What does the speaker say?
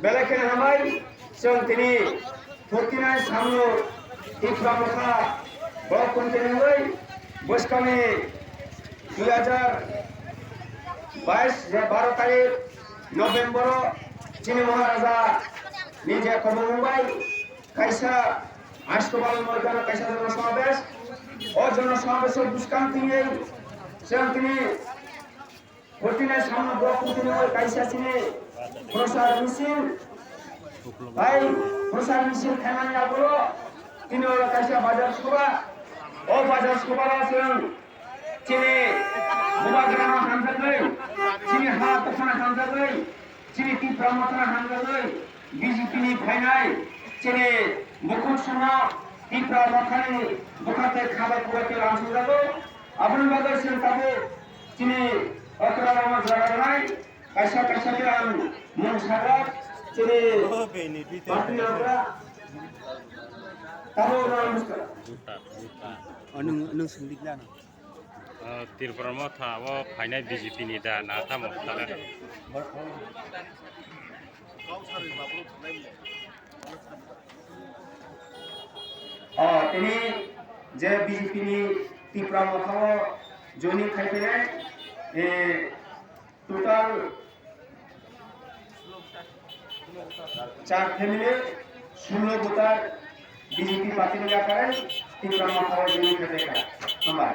Belakan ramai yang kini Fortuna Samlo Ikramaka Bawa kontenoi bos kami 2022 যে 12 তারিখ November চিনি মহারাজা নিজে কর্মমুম্বাই কাইসা আষ্টবাল ময়দান কাইসা জনসমাবেশ ও জনসমাবেশের দুষ্কান্তি নেই সেখান তিনি Fortuna Samlo Bawa kontenoi কাইসা চিনি প্রসার মিছিল ভাই প্রসার মিছিল খানানি আবলো তিনি হলো কাইসা বাজার সভা ও বাজার সভা আছেন চিনি মুবাগ্রামা হামজাগৈ চিনি হাতখানা হামজাগৈ চিনি তীব্রামতনা হামজাগৈ বিজেপি নি ফাইনাই চিনি মুকুট সোনা তীব্রামতখানি বুখাতে খাবার কুয়াতে আনসুজাগো আপনি বাজার সেন তাবো চিনি অকরা আমার জায়গা নাই কাইসা কাইসা আন মন সাগর চিনি পার্টি আমরা তাবো নমস্কার nung sendik na Tirpuramo thawo phainai BJP ni da na thamo tala তিনি যে বিজেপি নি তীব্রামো thawo জনি খাইতে total 4 family 16 voter BJP party নিয়ে করেন তীব্রামো thawo জনি খাইতে আমরা